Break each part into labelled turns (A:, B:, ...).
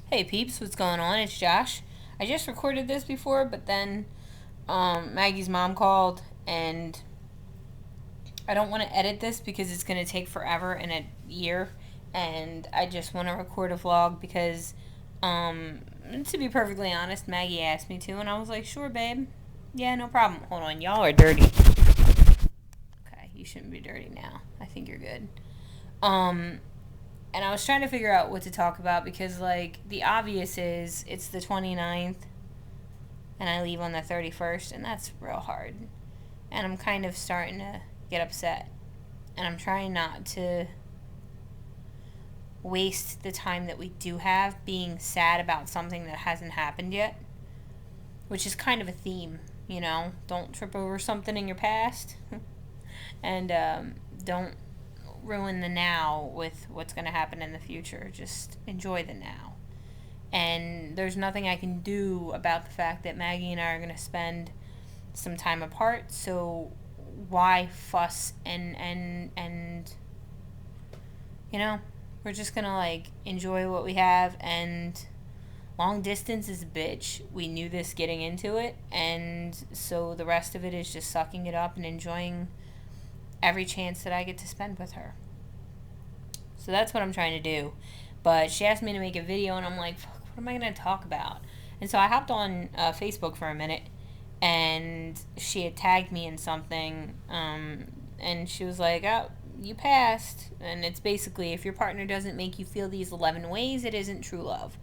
A: Hey peeps, what's going on? It's Josh. I just recorded this before, but then Maggie's mom called, and I don't want to edit this because it's going to take forever and a year, and I just want to record a vlog because, to be perfectly honest, Maggie asked me to, and I was like, sure, babe. Yeah, no problem. Hold on, y'all are dirty. Okay, you shouldn't be dirty now. I think you're good. Um, and I was trying to figure out what to talk about because, like, the obvious is it's the 29th and I leave on the 31st, and that's real hard. And I'm kind of starting to get upset. And I'm trying not to waste the time that we do have being sad about something that hasn't happened yet, which is kind of a theme, you know? Don't trip over something in your past, and don't ruin the now with what's going to happen in the future. Just enjoy the now. And there's nothing I can do about the fact that Maggie and I are going to spend some time apart, so why fuss and you know, we're just gonna like enjoy what we have. And long distance is a bitch. We knew this getting into it, and so the rest of it is just sucking it up and enjoying every chance that I get to spend with her. So that's what I'm trying to do. But she asked me to make a video, and I'm like, fuck, what am I gonna talk about? And so I hopped on Facebook for a minute, and she had tagged me in something, and she was like, "Oh, you passed." And it's basically, if your partner doesn't make you feel these 11 ways, it isn't true love.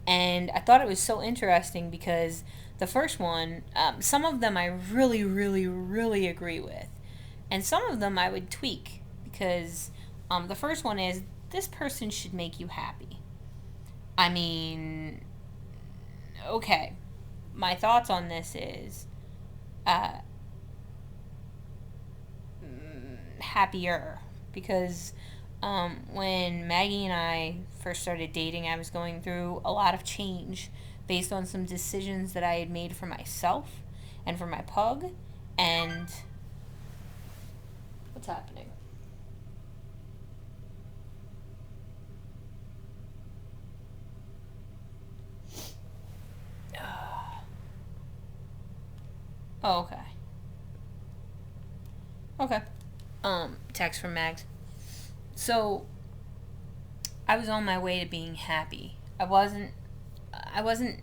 A: And I thought it was so interesting because the first one, some of them I really, really, really agree with, and some of them I would tweak because the first one is this person should make you happy. I mean, okay, my thoughts on this is uh, happier because when Maggie and I first started dating, I was going through a lot of change based on some decisions that I had made for myself and for my pug. And what's happening? Oh, okay. Okay. Text from Mags. So I was on my way to being happy. I wasn't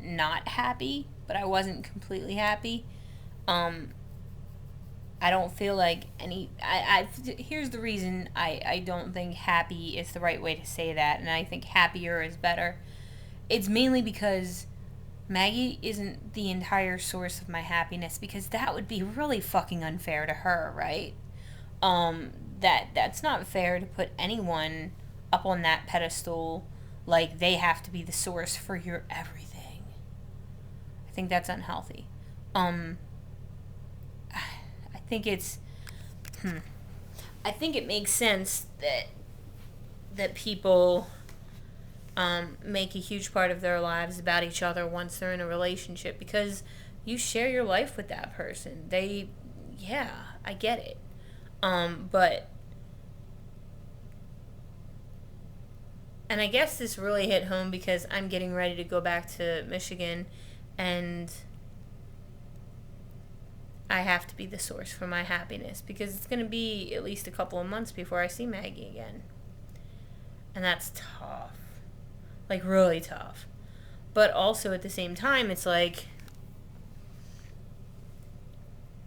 A: not happy, but I wasn't completely happy. Um, I don't feel like any. Here's the reason I don't think happy is the right way to say that, and I think happier is better. It's mainly because Maggie isn't the entire source of my happiness, because that would be really fucking unfair to her, right? Um, that's not fair to put anyone up on that pedestal like they have to be the source for your everything. I think that's unhealthy. Um, I think it's I think it makes sense that people make a huge part of their lives about each other once they're in a relationship, because you share your life with that person. Yeah, I get it. But and I guess this really hit home because I'm getting ready to go back to Michigan, and I have to be the source for my happiness because it's going to be at least a couple of months before I see Maggie again. And that's tough. Like, really tough. But also at the same time, it's like,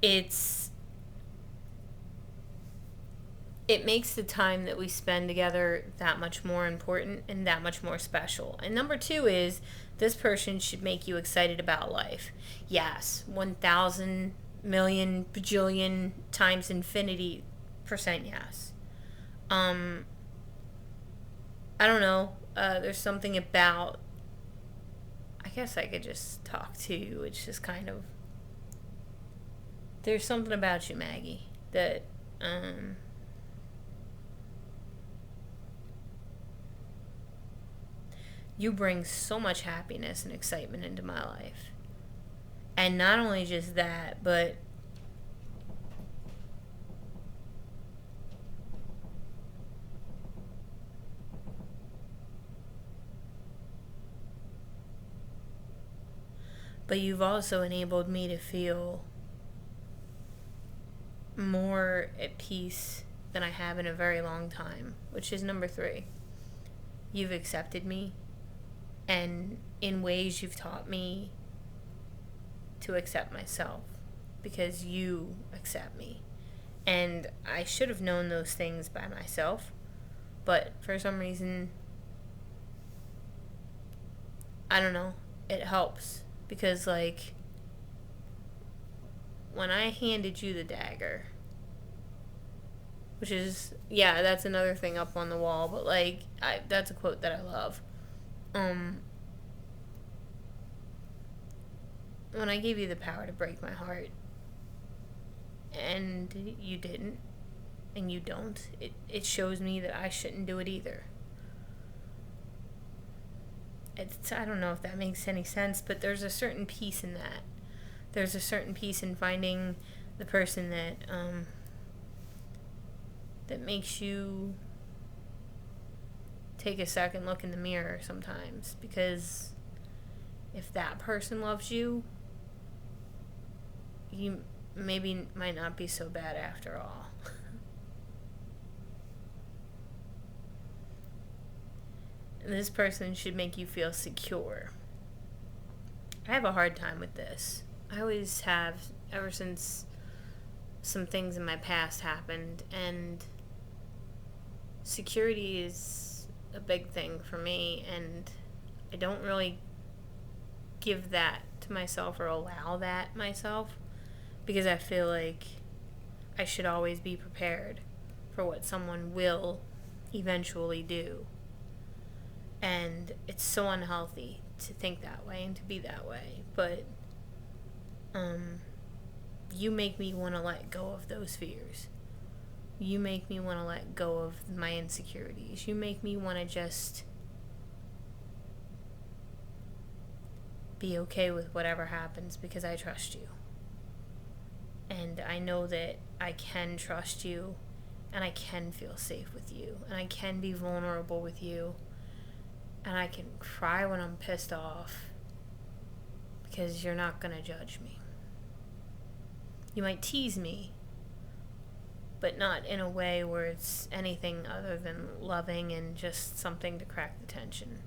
A: it's it makes the time that we spend together that much more important and that much more special. And number two is, this person should make you excited about life. Yes, 1,000 million bajillion times infinity percent yes. Um, I don't know. There's something about. I guess I could just talk to you. It's just kind of. There's something about you, Maggie, that um, you bring so much happiness and excitement into my life. And not only just that, but But you've also enabled me to feel more at peace than I have in a very long time, which is number 3. You've accepted me, and in ways you've taught me to accept myself because you accept me. And I should have known those things by myself, but for some reason, I don't know, it helps because, like, when I handed you the dagger, which is, yeah, that's another thing up on the wall, but, like, that's a quote that I love. When I gave you the power to break my heart, and you didn't, and you don't, it shows me that I shouldn't do it either. I don't know if that makes any sense, but there's a certain peace in that. There's a certain peace in finding the person that makes you take a second look in the mirror sometimes, because if that person loves you, you maybe might not be so bad after all. This person should make you feel secure. I have a hard time with this. I always have, ever since some things in my past happened, and security is a big thing for me, and I don't really give that to myself or allow that myself, because I feel like I should always be prepared for what someone will eventually do. And it's so unhealthy to think that way and to be that way. But you make me want to let go of those fears. You make me want to let go of my insecurities. You make me want to just be okay with whatever happens because I trust you. And I know that I can trust you, and I can feel safe with you, and I can be vulnerable with you. And I can cry when I'm pissed off because you're not going to judge me. You might tease me, but not in a way where it's anything other than loving and just something to crack the tension.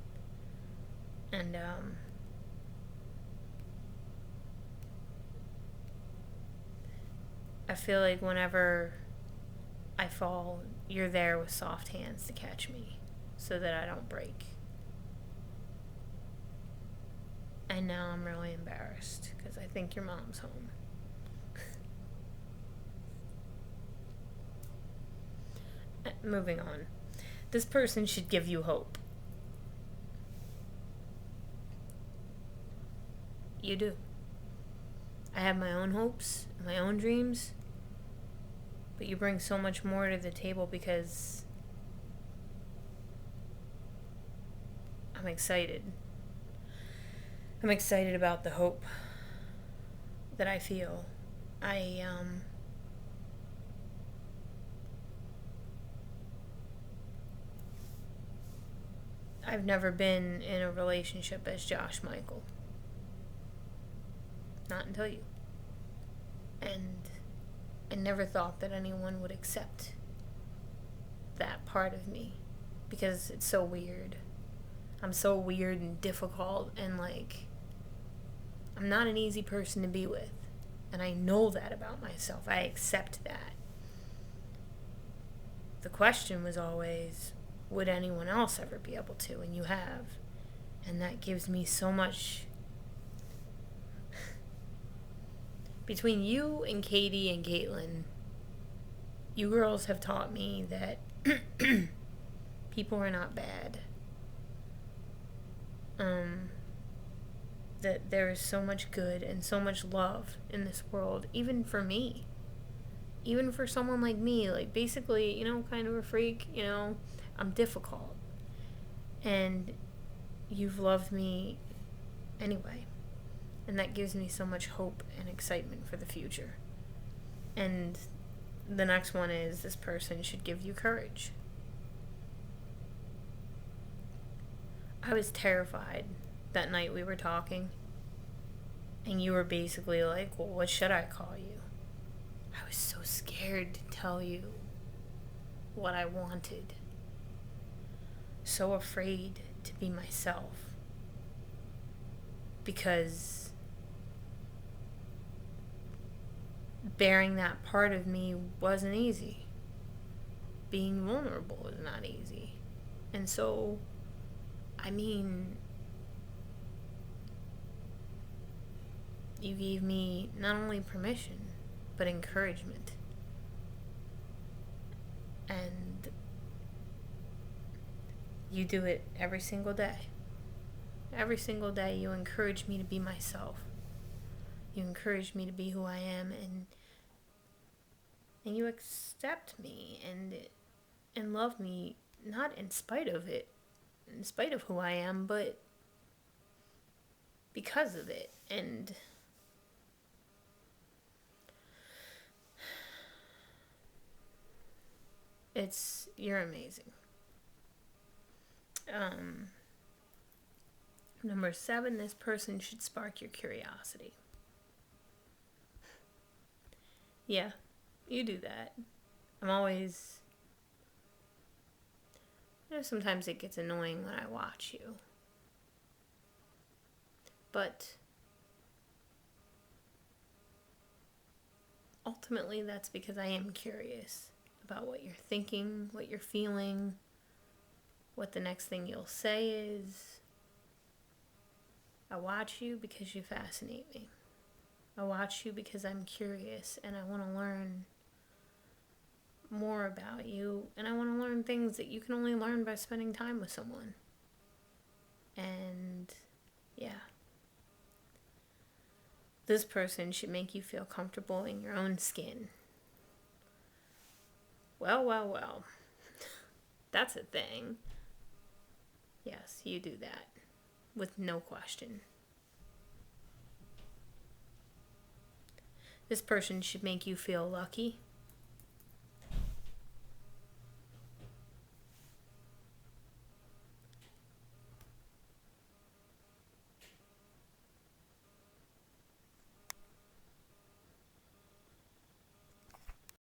A: And, I feel like whenever I fall, you're there with soft hands to catch me so that I don't break. And now I'm really embarrassed because I think your mom's home. Moving on. This person should give you hope. You do. I have my own hopes, my own dreams, but you bring so much more to the table because I'm excited. I'm excited about the hope that I feel. I've never been in a relationship as Josh Michael. Not until you. And I never thought that anyone would accept that part of me because it's so weird. I'm so weird and difficult, and like, I'm not an easy person to be with. And I know that about myself. I accept that. The question was always, would anyone else ever be able to? And you have. And that gives me so much. Between you and Katie and Caitlin, you girls have taught me that people are not bad. That there is so much good and so much love in this world, even for me. Even for someone like me, like basically, kind of a freak, I'm difficult. And you've loved me anyway. And that gives me so much hope and excitement for the future. And the next one is, this person should give you courage. I was terrified that night we were talking. And you were basically like, well, what should I call you? I was so scared to tell you what I wanted. So afraid to be myself. Because bearing that part of me wasn't easy. Being vulnerable is not easy. And so, I mean, you gave me not only permission, but encouragement. And you do it every single day. Every single day you encourage me to be myself. You encourage me to be who I am, and you accept me and love me, not in spite of it, in spite of who I am, but because of it. And you're amazing. Number 7, this person should spark your curiosity. Yeah, you do that. I'm always, sometimes it gets annoying when I watch you. But ultimately, that's because I am curious about what you're thinking, what you're feeling, what the next thing you'll say is. I watch you because you fascinate me. I watch you because I'm curious and I want to learn more about you, and I want to learn things that you can only learn by spending time with someone. And yeah. This person should make you feel comfortable in your own skin. Well. That's a thing. Yes, you do that. With no question. This person should make you feel lucky